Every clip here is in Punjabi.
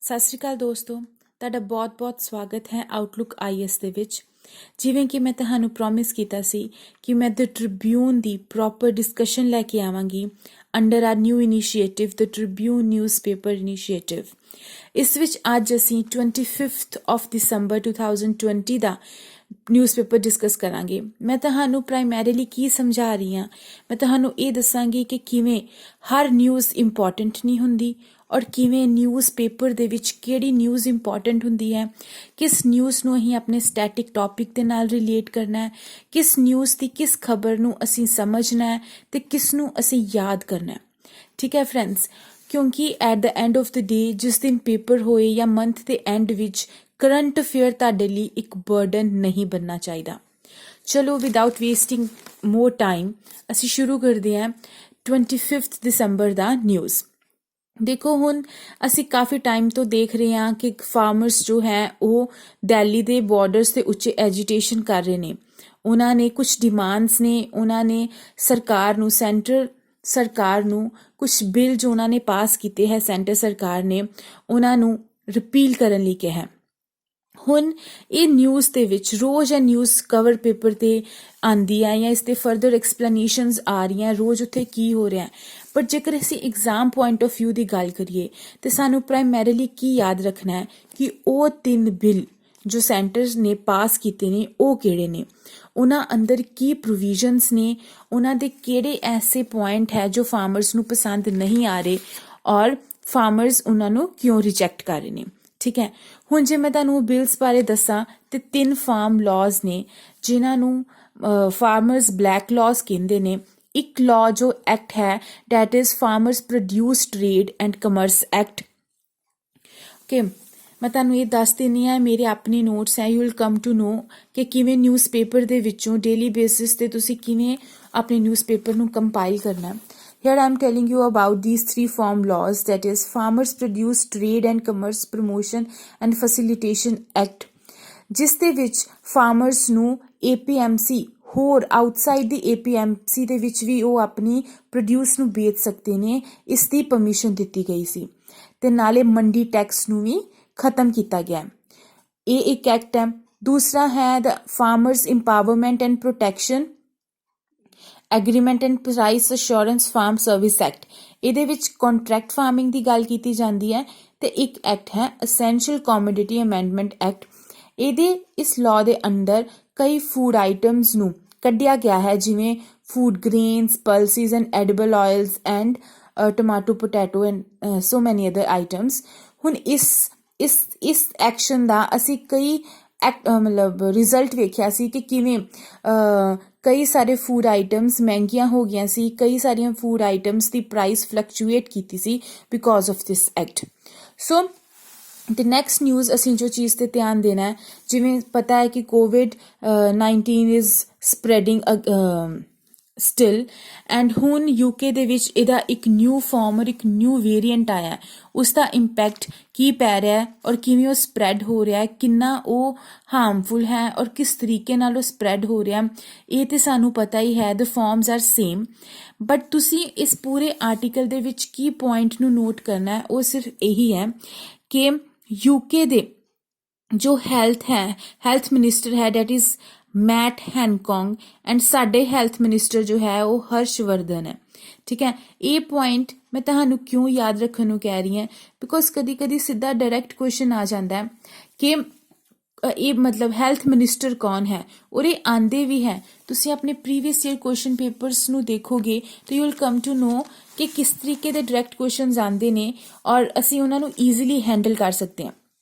ਸਤਿ ਸ਼੍ਰੀ ਅਕਾਲ ਦੋਸਤੋ, ਤੁਹਾਡਾ ਬਹੁਤ-ਬਹੁਤ ਸਵਾਗਤ ਹੈ ਆਊਟਲੁੱਕ ਆਈਐਸ ਦੇ ਵਿੱਚ। ਜਿਵੇਂ ਕਿ ਮੈਂ ਤੁਹਾਨੂੰ ਪ੍ਰੋਮਿਸ ਕੀਤਾ ਸੀ ਕਿ ਮੈਂ ਦ ਟ੍ਰਿਬਿਊਨ ਦੀ ਪ੍ਰੋਪਰ ਡਿਸਕਸ਼ਨ ਲੈ ਕੇ ਆਵਾਂਗੀ under our new initiative the Tribune newspaper initiative. ਇਸ ਵਿੱਚ ਅੱਜ ਅਸੀਂ 25th ਆਫ ਦਸੰਬਰ 2020 ਦਾ ਨਿਊਜ਼ਪੇਪਰ ਡਿਸਕਸ ਕਰਾਂਗੇ। ਮੈਂ ਤੁਹਾਨੂੰ ਪ੍ਰਾਇਮਰੀਲੀ ਕੀ ਸਮਝਾ ਰਹੀ ਹਾਂ, ਮੈਂ ਤੁਹਾਨੂੰ ਇਹ ਦੱਸਾਂਗੀ ਕਿ ਕਿਵੇਂ ਹਰ ਨਿਊਜ਼ ਇੰਪੋਰਟੈਂਟ ਨਹੀਂ ਹੁੰਦੀ ਔਰ ਕਿਵੇਂ ਨਿਊਜ਼ਪੇਪਰ ਦੇ ਵਿੱਚ ਕਿਹੜੀ ਨਿਊਜ਼ ਇੰਪੋਰਟੈਂਟ ਹੁੰਦੀ ਹੈ, ਕਿਸ ਨਿਊਜ਼ ਨੂੰ ਅਸੀਂ ਆਪਣੇ ਸਟੈਟਿਕ ਟੌਪਿਕ ਦੇ ਨਾਲ ਰਿਲੇਟ ਕਰਨਾ ਹੈ, ਕਿਸ ਨਿਊਜ਼ ਦੀ ਕਿਸ ਖਬਰ ਨੂੰ ਅਸੀਂ ਸਮਝਣਾ ਹੈ ਤੇ ਕਿਸ ਨੂੰ ਅਸੀਂ ਯਾਦ ਕਰਨਾ ਹੈ। ਠੀਕ ਹੈ ਫਰੈਂਡਸ, ਕਿਉਂਕਿ at the end of the day ਜਿਸ ਦਿਨ ਪੇਪਰ ਹੋਏ ਜਾਂ ਮੰਥ ਦੇ ਐਂਡ ਵਿੱਚ ਕਰੰਟ ਅਫੇਅਰ ਤੁਹਾਡੇ ਲਈ ਇੱਕ ਬਰਡਨ ਨਹੀਂ ਬਣਨਾ ਚਾਹੀਦਾ। ਚਲੋ ਵਿਦਆਊਟ ਵੇਸਟਿੰਗ ਮੋਰ ਟਾਈਮ ਅਸੀਂ ਸ਼ੁਰੂ ਕਰਦੇ ਹਾਂ 25th ਦਸੰਬਰ ਦਾ ਨਿਊਜ਼। ਦੇਖੋ ਹੁਣ ਅਸੀਂ ਕਾਫੀ ਟਾਈਮ ਤੋਂ ਦੇਖ ਰਹੇ ਹਾਂ ਕਿ ਫਾਰਮਰਸ ਜੋ ਹੈ ਉਹ ਦਿੱਲੀ ਦੇ ਬਾਰਡਰਸ ਦੇ ਉੱਤੇ ਐਜੀਟੇਸ਼ਨ ਕਰ ਰਹੇ ਨੇ। ਉਹਨਾਂ ਨੇ ਕੁਝ ਡਿਮਾਂਡਸ ਨੇ, ਉਹਨਾਂ ਨੇ ਸਰਕਾਰ ਨੂੰ, ਸੈਂਟਰ ਸਰਕਾਰ ਨੂੰ ਕੁਝ ਬਿੱਲ ਜੋ ਉਹਨਾਂ ਨੇ ਪਾਸ ਕੀਤੇ ਹੈ ਸੈਂਟਰ ਸਰਕਾਰ ਨੇ ਉਹਨਾਂ ਨੂੰ ਰਿਪੀਲ ਕਰਨ ਲਈ ਕਿਹਾ। ਹੁਣ ਇਹ ਨਿਊਜ਼ ਦੇ ਵਿੱਚ ਰੋਜ਼ ਇਹ ਨਿਊਜ਼ ਕਵਰ ਪੇਪਰ 'ਤੇ ਆਉਂਦੀ ਹੈ ਜਾਂ ਇਸ 'ਤੇ ਫਰਦਰ ਐਕਸਪਲੇਨੇਸ਼ਨਸ ਆ ਰਹੀਆਂ ਰੋਜ਼ ਉੱਥੇ ਕੀ ਹੋ ਰਿਹਾ। ਪਰ ਜੇਕਰ ਅਸੀਂ ਐਗਜ਼ਾਮ ਪੁਆਇੰਟ ਆਫ ਵਿਊ ਦੀ ਗੱਲ ਕਰੀਏ ਤਾਂ ਸਾਨੂੰ ਪ੍ਰਾਇਮਰੀਲੀ ਕੀ ਯਾਦ ਰੱਖਣਾ ਹੈ ਕਿ ਉਹ 3 ਬਿੱਲ ਜੋ ਸੈਂਟਰਸ ਨੇ ਪਾਸ ਕੀਤੇ ਨੇ ਉਹ ਕਿਹੜੇ ਨੇ, ਉਹਨਾਂ ਅੰਦਰ ਕੀ ਪ੍ਰੋਵੀਜ਼ਨਸ ਨੇ, ਉਹਨਾਂ ਦੇ ਕਿਹੜੇ ਐਸੇ ਪੁਆਇੰਟ ਹੈ ਜੋ ਫਾਰਮਰਸ ਨੂੰ ਪਸੰਦ ਨਹੀਂ ਆ ਰਹੇ ਔਰ ਫਾਰਮਰਸ ਉਹਨਾਂ ਨੂੰ ਕਿਉਂ ਰਿਜੈਕਟ ਕਰ ਰਹੇ ਨੇ। ਠੀਕ ਹੈ, ਹੁਣ ਜੇ ਮੈਂ ਤੁਹਾਨੂੰ ਬਿਲਸ ਬਾਰੇ ਦੱਸਾਂ ਤੇ 3 ਫਾਰਮ ਲਾਜ਼ ਨੇ ਜਿਨ੍ਹਾਂ ਨੂੰ ਫਾਰਮਰਸ ਬਲੈਕ ਲਾਜ਼ ਕਹਿੰਦੇ ਨੇ। ਇੱਕ ਲਾਅ ਜੋ ਐਕਟ ਹੈ that is farmers produce trade and commerce act. Okay, ਮੈਂ ਤੁਹਾਨੂੰ ਇਹ ਦੱਸ ਦਿੰਦੀ ਹਾਂ, ਮੇਰੇ ਆਪਣੇ ਨੋਟਸ ਹੈ, you will come to know ਕਿ ਕਿਵੇਂ ਨਿਊਜ਼ਪੇਪਰ ਦੇ ਵਿੱਚੋਂ ਡੇਲੀ ਬੇਸਿਸ 'ਤੇ ਤੁਸੀਂ ਕਿਵੇਂ ਆਪਣੇ ਨਿਊਜ਼ਪੇਪਰ ਨੂੰ ਕੰਪਾਈਲ ਕਰਨਾ। Here I am telling you about these 3 farm laws, that is Farmers Produce Trade and Commerce Promotion and Facilitation Act, ਜਿਸ ਦੇ ਵਿੱਚ ਫਾਰਮਰਸ ਨੂੰ APMC ਹੋਰ ਆਊਟਸਾਈਡ ਦੀ APMC ਦੇ ਵਿੱਚ ਵੀ ਉਹ ਆਪਣੀ ਪ੍ਰੋਡਿਊਸ ਨੂੰ ਵੇਚ ਸਕਦੇ ਨੇ, ਇਸ ਦੀ ਪਰਮਿਸ਼ਨ ਦਿੱਤੀ ਗਈ ਸੀ ਤੇ ਨਾਲੇ ਮੰਡੀ ਟੈਕਸ ਨੂੰ ਵੀ ਖਤਮ ਕੀਤਾ ਗਿਆ। ਇਹ ਇੱਕ ਐਕਟ ਹੈ। ਦੂਸਰਾ ਹੈ the farmers empowerment and protection agreement and price assurance farm service act. ਇਹਦੇ ਵਿੱਚ ਕੰਟਰੈਕਟ ਫਾਰਮਿੰਗ ਦੀ ਗੱਲ ਕੀਤੀ ਜਾਂਦੀ ਹੈ ਤੇ ਇੱਕ ਐਕਟ ਹੈ ਅਸੈਂਸ਼ੀਅਲ ਕਮੋਡਿਟੀ ਅਮੈਂਡਮੈਂਟ ਐਕਟ। ਇਸ ਲਾਅ ਦੇ ਅੰਦਰ ਕਈ ਫੂਡ ਆਈਟਮਸ ਨੂੰ ਕੱਢਿਆ ਗਿਆ ਹੈ, ਜਿਵੇਂ food grains, pulses and edible IELTS and tomato, potato and so ਮੈਨੀ ਅਦਰ ਆਈਟਮਸ। ਹੁਣ ਇਸ ਐਕਸ਼ਨ ਦਾ ਅਸੀਂ ਕਈ ਰਿਜ਼ਲਟ ਵੇਖਿਆ ਸੀ ਕਿ ਕਿਵੇਂ ਕਈ ਸਾਰੇ ਫੂਡ ਆਈਟਮਸ ਮਹਿੰਗੀਆਂ ਹੋ ਗਈਆਂ ਸੀ, ਕਈ ਸਾਰੀਆਂ ਫੂਡ ਆਈਟਮਸ ਦੀ ਪ੍ਰਾਈਸ ਫਲਕਚੁਏਟ ਕੀਤੀ ਸੀ ਬਿਕੋਜ਼ ਆਫ ਦਿਸ ਐਕਟ। ਸੋ ਤੇ ਨੈਕਸਟ ਨਿਊਜ਼ ਅਸੀਂ ਜੋ ਚੀਜ਼ 'ਤੇ ਧਿਆਨ ਦੇਣਾ ਹੈ, ਜਿਵੇਂ ਪਤਾ ਹੈ ਕਿ COVID-19 is spreading still and ਹੁਣ UK ਦੇ ਵਿੱਚ ਇਹਦਾ ਇੱਕ ਨਿਊ ਫਾਰਮ ਔਰ ਇੱਕ ਨਿਊ ਵੇਰੀਐਂਟ ਆਇਆ। ਉਸ ਦਾ ਇੰਪੈਕਟ ਕੀ ਪੈ ਰਿਹਾ ਹੈ ਔਰ ਕਿਵੇਂ ਉਹ ਸਪਰੈਡ ਹੋ ਰਿਹਾ ਹੈ, ਕਿੰਨਾ ਉਹ ਹਾਰਮਫੁਲ ਹੈ ਔਰ ਕਿਸ ਤਰੀਕੇ ਨਾਲ ਉਹ ਸਪਰੈਡ ਹੋ ਰਿਹਾ, ਇਹ ਤਾਂ ਸਾਨੂੰ ਪਤਾ ਹੀ ਹੈ। ਦ ਫਾਰਮਸ ਆਰ ਸੇਮ, ਬਟ ਤੁਸੀਂ ਇਸ ਪੂਰੇ ਆਰਟੀਕਲ ਦੇ ਵਿੱਚ ਕੀ ਪੁਆਇੰਟ ਨੂੰ ਨੋਟ ਕਰਨਾ ਹੈ ਉਹ ਸਿਰਫ ਇਹੀ ਹੈ ਕਿ UK ਦੇ ਜੋ ਹੈਲਥ ਮਿਨਿਸਟਰ ਹੈ ਡੈਟ ਇਜ਼ ਮੈਟ ਹੈਨਕੌਂਗ ਐਂਡ ਸਾਡੇ ਹੈਲਥ ਮਿਨਿਸਟਰ ਜੋ ਹੈ ਉਹ ਹਰਸ਼ਵਰਧਨ ਹੈ। ਠੀਕ ਹੈ, ਇਹ ਪੁਆਇੰਟ ਮੈਂ ਤੁਹਾਨੂੰ ਕਿਉਂ ਯਾਦ ਰੱਖਣ ਨੂੰ ਕਹਿ ਰਹੀ ਹਾਂ ਬਿਕੋਜ਼ ਕਦੀ ਕਦੀ ਸਿੱਧਾ ਡਾਇਰੈਕਟ ਕੁਐਸਚਨ ਆ ਜਾਂਦਾ ਹੈ ਕਿ ਇਹ ਮਤਲਬ ਹੈਲਥ ਮਿਨਿਸਟਰ ਕੌਣ ਹੈ ਔਰ ਇਹ ਆਂਦੇ ਵੀ ਹੈ। ਤੁਸੀਂ ਆਪਣੇ ਪ੍ਰੀਵੀਅਸ ਈਅਰ ਕੁਐਸਚਨ ਪੇਪਰਸ ਨੂੰ ਦੇਖੋਗੇ ਤਾਂ you will come to know ਕਿ ਕਿਸ ਤਰੀਕੇ ਦੇ ਡਾਇਰੈਕਟ ਕੁਐਸਚਨਸ ਆਉਂਦੇ ਨੇ ਔਰ ਅਸੀਂ ਉਹਨਾਂ ਨੂੰ ਈਜ਼ੀਲੀ ਹੈਂਡਲ ਕਰ ਸਕਦੇ ਹਾਂ।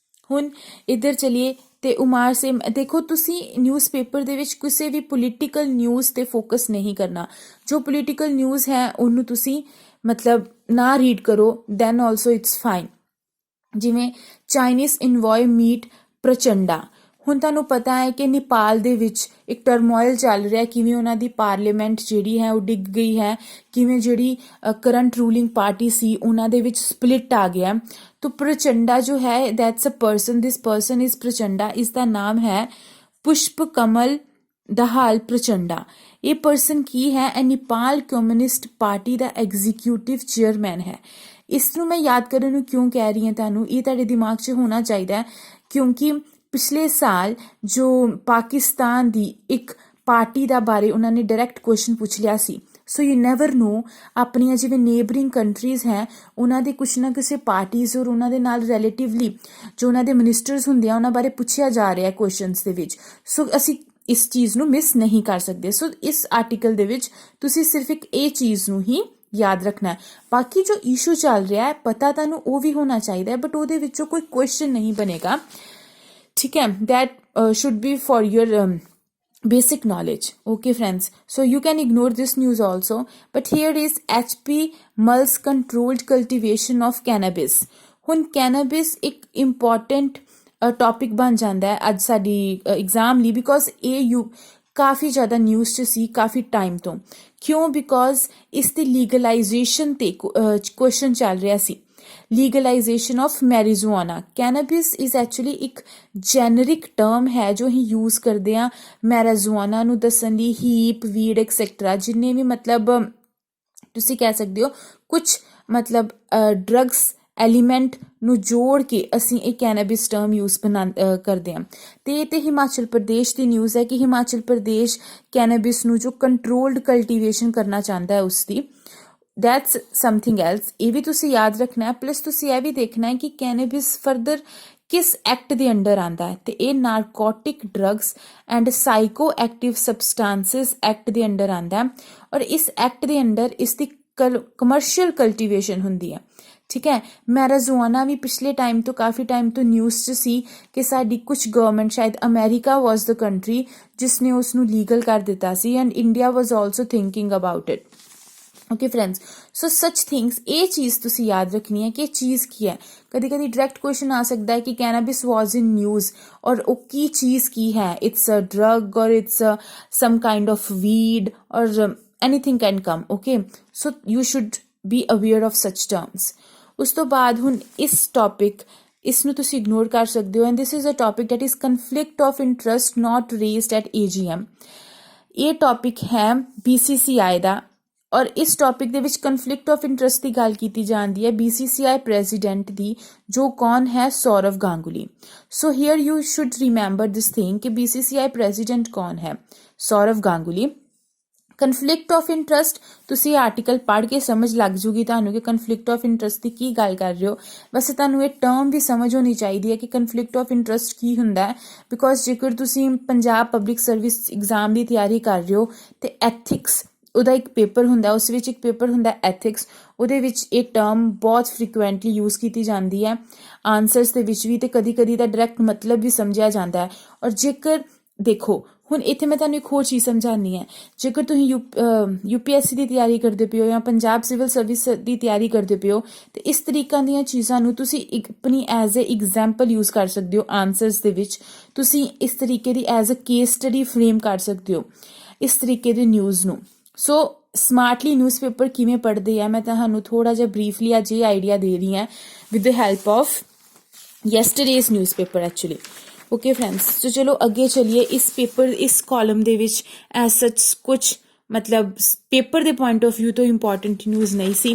ਹੁਣ ਇੱਧਰ ਚਲੀਏ ਤੇ ਉਮਾਰ ਸੇ ਦੇਖੋ, ਤੁਸੀਂ ਨਿਊਜ਼ਪੇਪਰ ਦੇ ਵਿੱਚ ਕਿਸੇ ਵੀ ਪੋਲੀਟੀਕਲ ਨਿਊਜ਼ 'ਤੇ ਫੋਕਸ ਨਹੀਂ ਕਰਨਾ। ਜੋ ਪੋਲੀਟੀਕਲ ਨਿਊਜ਼ ਹੈ ਉਹਨੂੰ ਤੁਸੀਂ ਮਤਲਬ ਨਾ ਰੀਡ ਕਰੋ, ਦੈਨ ਆਲਸੋ ਇਟਸ ਫਾਈਨ। ਜਿਵੇਂ ਚਾਈਨੀਜ਼ ਇਨਵੋਏ ਮੀਟ ਪ੍ਰਚੰਡਾ। ਹੁਣ ਤੁਹਾਨੂੰ ਪਤਾ ਹੈ ਕਿ ਨੇਪਾਲ ਦੇ ਵਿੱਚ ਇੱਕ ਟਰਮੋਇਲ ਚੱਲ ਰਿਹਾ, ਕਿਵੇਂ ਉਹਨਾਂ ਦੀ ਪਾਰਲੀਮੈਂਟ ਜਿਹੜੀ ਹੈ ਉਹ ਡਿੱਗ ਗਈ ਹੈ, ਕਿਵੇਂ ਜਿਹੜੀ ਕਰੰਟ ਰੂਲਿੰਗ ਪਾਰਟੀ ਸੀ ਉਹਨਾਂ ਦੇ ਵਿੱਚ ਸਪਲਿਟ ਆ ਗਿਆ। तो प्रचंडा जो है that's a person, this person is Prachanda, इसका नाम है पुष्प कमल दहाल प्रचंडा। ये पर्सन की है नेपाल कम्युनिस्ट पार्टी का एग्जीक्यूटिव चेयरमैन है। ਇਸ ਨੂੰ ਮੈਂ ਯਾਦ ਕਰਨ ਨੂੰ ਕਿਉਂ ਕਹਿ ਰਹੀ ਹਾਂ ਤੁਹਾਨੂੰ, ਇਹ ਤੁਹਾਡੇ ਦਿਮਾਗ 'ਚ ਹੋਣਾ ਚਾਹੀਦਾ ਹੈ, ਕਿਉਂਕਿ ਪਿਛਲੇ ਸਾਲ ਜੋ ਪਾਕਿਸਤਾਨ ਦੀ ਇੱਕ ਪਾਰਟੀ ਦਾ ਬਾਰੇ ਉਹਨਾਂ ਨੇ ਡਾਇਰੈਕਟ ਕੁਐਸਚਨ ਪੁੱਛ ਲਿਆ ਸੀ। ਸੋ ਯੂ ਨੈਵਰ ਨੋ, ਆਪਣੀਆਂ ਜਿਵੇਂ ਨੇਬਰਿੰਗ ਕੰਟਰੀਜ਼ ਹੈ ਉਹਨਾਂ ਦੇ ਕੁਛ ਨਾ ਕਿਸੇ ਪਾਰਟੀਜ਼ ਔਰ ਉਹਨਾਂ ਦੇ ਨਾਲ ਰਿਲੇਟਿਵਲੀ ਜੋ ਉਹਨਾਂ ਦੇ ਮਿਨਿਸਟਰਸ ਹੁੰਦੇ ਆ ਉਹਨਾਂ ਬਾਰੇ ਪੁੱਛਿਆ ਜਾ ਰਿਹਾ ਕੁਐਸਚਨਸ ਦੇ ਵਿੱਚ। ਸੋ ਅਸੀਂ ਇਸ ਚੀਜ਼ ਨੂੰ ਮਿਸ ਨਹੀਂ ਕਰ ਸਕਦੇ। ਸੋ ਇਸ ਆਰਟੀਕਲ ਦੇ ਵਿੱਚ ਤੁਸੀਂ ਸਿਰਫ ਇੱਕ ਇਹ ਚੀਜ਼ ਨੂੰ ਹੀ ਯਾਦ ਰੱਖਣਾ ਹੈ। ਬਾਕੀ ਜੋ ਇਸ਼ੂ ਚੱਲ ਰਿਹਾ ਹੈ ਪਤਾ ਤੁਹਾਨੂੰ ਉਹ ਵੀ ਹੋਣਾ ਚਾਹੀਦਾ ਹੈ, ਬਟ ਉਹਦੇ ਵਿੱਚੋਂ ਕੋਈ ਕੁਐਸਚਨ ਨਹੀਂ ਬਣੇਗਾ, ਠੀਕ ਹੈ। that should be for your basic knowledge. Okay friends, so you can ignore this news also, but here is HP Mulls controlled cultivation of cannabis. ਹੁਣ cannabis ਇੱਕ important ਟੌਪਿਕ ਬਣ ਜਾਂਦਾ ਹੈ ਅੱਜ ਸਾਡੀ ਐਗਜ਼ਾਮ ਲਈ, ਬਿਕੋਜ਼ ਇਹ ਕਾਫੀ ਜ਼ਿਆਦਾ ਨਿਊਜ਼ 'ਚ ਸੀ ਕਾਫੀ ਟਾਈਮ ਤੋਂ। ਕਿਉਂ? ਬਿਕੋਜ਼ ਇਸ ਦੀ ਲੀਗਲਾਈਜੇਸ਼ਨ 'ਤੇ ਕੁਐਸਚਨ ਚੱਲ ਰਿਹਾ ਸੀ। ਲੀਗਲਾਈਜੇਸ਼ਨ ਆਫ ਮੈਰੀਜੁਆਨਾ। ਕੈਨਾਬਿਸ ਇਜ਼ ਐਕਚੁਅਲੀ ਇੱਕ ਜੈਨਰਿਕ ਟਰਮ ਹੈ ਜੋ ਅਸੀਂ ਯੂਜ਼ ਕਰਦੇ ਹਾਂ ਮੈਰੀਜੁਆਨਾ ਨੂੰ ਦੱਸਣ ਲਈ। ਹੀਪ, ਵੀਡ ਐਕਸੈਕਟਰਾ, ਜਿੰਨੇ ਵੀ ਮਤਲਬ ਤੁਸੀਂ ਕਹਿ ਸਕਦੇ ਹੋ ਕੁਛ ਮਤਲਬ ਡਰੱਗਸ ਐਲੀਮੈਂਟ ਨੂੰ ਜੋੜ ਕੇ ਅਸੀਂ ਇਹ ਕੈਨਾਬਿਸ ਟਰਮ ਯੂਜ਼ ਕਰਦੇ ਹਾਂ। ਤੇ ਇਹ ਤੇ ਹਿਮਾਚਲ ਪ੍ਰਦੇਸ਼ ਦੀ ਨਿਊਜ਼ ਹੈ ਕਿ ਹਿਮਾਚਲ ਪ੍ਰਦੇਸ਼ ਕੈਨਾਬਿਸ ਨੂੰ ਜੋ ਕੰਟਰੋਲਡ ਕਲਟੀਵੇਸ਼ਨ ਕਰਨਾ ਚਾਹੁੰਦਾ ਹੈ ਉਸ ਦੀ। That's something else. ਇਹ ਵੀ ਤੁਸੀਂ ਯਾਦ ਰੱਖਣਾ ਹੈ। ਪਲੱਸ ਤੁਸੀਂ ਇਹ ਵੀ ਦੇਖਣਾ ਹੈ ਕਿ ਕੈਨਾਬਿਸ ਫਰਦਰ ਕਿਸ ਐਕਟ ਦੇ ਅੰਡਰ ਆਉਂਦਾ ਹੈ, ਤੇ ਇਹ narcotic drugs and psychoactive substances act ਦੇ ਅੰਡਰ ਆਉਂਦਾ ਹੈ। ਔਰ ਇਸ ਐਕਟ ਦੇ ਅੰਡਰ ਇਸ ਦੀ ਕਮਰਸ਼ੀਅਲ ਕਲਟੀਵੇਸ਼ਨ ਹੁੰਦੀ ਹੈ, ਠੀਕ ਹੈ। ਮੈਰੀਜੁਆਨਾ ਵੀ ਪਿਛਲੇ ਟਾਈਮ ਤੋਂ ਕਾਫੀ ਟਾਈਮ ਤੋਂ ਨਿਊਜ਼ 'ਚ ਸੀ ਕਿ ਸਾਡੀ ਕੁਝ ਗਵਰਨਮੈਂਟ, ਸ਼ਾਇਦ ਅਮੈਰੀਕਾ ਵਾਜ਼ ਦ ਕੰਟਰੀ ਜਿਸ ਨੇ ਉਸ ਨੂੰ ਲੀਗਲ ਕਰ ਦਿੱਤਾ ਸੀ, and India was also thinking about it. Okay friends, so such things, ਇਹ ਚੀਜ਼ ਤੁਸੀਂ ਯਾਦ ਰੱਖਣੀ ਹੈ ਕਿ ਇਹ ਚੀਜ਼ ਕੀ ਹੈ। ਕਦੀ ਕਦੀ ਡਾਇਰੈਕਟ ਕੁਐਸਚਨ ਆ ਸਕਦਾ ਹੈ ਕਿ ਕੈਨਾਬਿਸ ਵਾਜ਼ ਇਨ ਨਿਊਜ਼, ਔਰ ਉਹ ਕੀ ਚੀਜ਼ ਕੀ ਹੈ, it's a drug or it's some kind of weed or anything can come, okay? So you should be aware of such terms. ਉਸ ਤੋਂ ਬਾਅਦ ਹੁਣ ਇਸ ਟੌਪਿਕ, ਇਸ ਨੂੰ ਤੁਸੀਂ ਇਗਨੋਰ ਕਰ ਸਕਦੇ ਹੋ, and this is a topic that is conflict of interest not raised at AGM। ਇਹ ਟੌਪਿਕ ਹੈ BCCI ਦਾ, ਔਰ ਇਸ ਟੌਪਿਕ ਦੇ ਵਿੱਚ ਕਨਫਲਿਕਟ ਆਫ ਇੰਟਰਸਟ ਦੀ ਗੱਲ ਕੀਤੀ ਜਾਂਦੀ ਹੈ BCCI ਪ੍ਰੈਜ਼ੀਡੈਂਟ ਦੀ, ਜੋ ਕੌਣ ਹੈ? Sourav Ganguly. So here you should remember this thing ਕਿ BCCI ਪ੍ਰੈਜ਼ੀਡੈਂਟ ਕੌਣ ਹੈ? Sourav Ganguly. Conflict of interest, ਤੁਸੀਂ ਆਰਟੀਕਲ ਪੜ੍ਹ ਕੇ ਸਮਝ ਲੱਗ ਜੂਗੀ ਤੁਹਾਨੂੰ ਕਿ ਕਨਫਲਿਕਟ ਆਫ ਇੰਟਰਸਟ ਦੀ ਕੀ ਗੱਲ ਕਰ ਰਹੇ ਹੋ। ਵੈਸੇ ਤੁਹਾਨੂੰ ਇਹ ਟਰਮ ਵੀ ਸਮਝ ਹੋਣੀ ਚਾਹੀਦੀ ਹੈ ਕਿ ਕਨਫਲਿਕਟ ਆਫ ਇੰਟਰਸਟ ਕੀ ਹੁੰਦਾ ਹੈ, ਬਿਕੋਜ਼ ਜੇਕਰ ਤੁਸੀਂ ਪੰਜਾਬ ਪਬਲਿਕ ਸਰਵਿਸ ਐਗਜ਼ਾਮ ਦੀ ਤਿਆਰੀ ਕਰ ਰਹੇ ਹੋ ਤੇ ਐਥਿਕਸ ਉਹਦਾ ਇੱਕ ਪੇਪਰ ਹੁੰਦਾ, ਉਸ ਵਿੱਚ ਇੱਕ ਪੇਪਰ ਹੁੰਦਾ ਐਥਿਕਸ, ਉਹਦੇ ਵਿੱਚ ਇਹ ਟਰਮ ਬਹੁਤ ਫ੍ਰੀਕੁਐਂਟਲੀ ਯੂਜ਼ ਕੀਤੀ ਜਾਂਦੀ ਹੈ ਆਨਸਰਸ ਦੇ ਵਿੱਚ ਵੀ, ਤੇ ਕਦੀ ਕਦੀ ਦਾ ਡਾਇਰੈਕਟ ਮਤਲਬ ਵੀ ਸਮਝਿਆ ਜਾਂਦਾ ਹੈ। ਔਰ ਜੇਕਰ ਦੇਖੋ ਹੁਣ ਇੱਥੇ ਮੈਂ ਤੁਹਾਨੂੰ ਇੱਕ ਹੋਰ ਚੀਜ਼ ਸਮਝਾਉਣੀ ਹੈ, ਜੇਕਰ ਤੁਸੀਂ UPSC ਦੀ ਤਿਆਰੀ ਕਰਦੇ ਪਏ ਹੋ ਜਾਂ ਪੰਜਾਬ ਸਿਵਲ ਸਰਵਿਸ ਦੀ ਤਿਆਰੀ ਕਰਦੇ ਪਏ ਹੋ, ਤੇ ਇਸ ਤਰੀਕਾਂ ਦੀਆਂ ਚੀਜ਼ਾਂ ਨੂੰ ਤੁਸੀਂ ਆਪਣੀ ਐਜ਼ ਏ ਐਗਜ਼ਾਮਪਲ ਯੂਜ਼ ਕਰ ਸਕਦੇ ਹੋ ਆਨਸਰਸ ਦੇ ਵਿੱਚ। ਤੁਸੀਂ ਇਸ ਤਰੀਕੇ ਦੀ as a case study frame ਕਰ ਸਕਦੇ ਹੋ ਇਸ ਤਰੀਕੇ ਦੀ ਨਿਊਜ਼ ਨੂੰ। ਸੋ ਸਮਾਰਟਲੀ ਨਿਊਜ਼ਪੇਪਰ ਕਿਵੇਂ ਪੜ੍ਹਦੇ ਆ, ਮੈਂ ਤੁਹਾਨੂੰ ਥੋੜਾ ਜਿਹਾ ਬਰੀਫਲੀ ਅੱਜ ਇਹ ਆਈਡੀਆ ਦੇ ਰਹੀ ਹਾਂ with the help of yesterday's newspaper actually. Okay friends, so ਚਲੋ ਅੱਗੇ ਚਲੀਏ। ਇਸ ਪੇਪਰ, ਇਸ ਕਾਲਮ ਦੇ ਵਿੱਚ ਐਜ਼ ਸੱਚ ਕੁਛ ਮਤਲਬ ਪੇਪਰ ਦੇ ਪੁਆਇੰਟ ਆਫ ਵਿਊ ਤੋਂ ਇੰਪੋਰਟੈਂਟ ਨਿਊਜ਼ ਨਹੀਂ ਸੀ।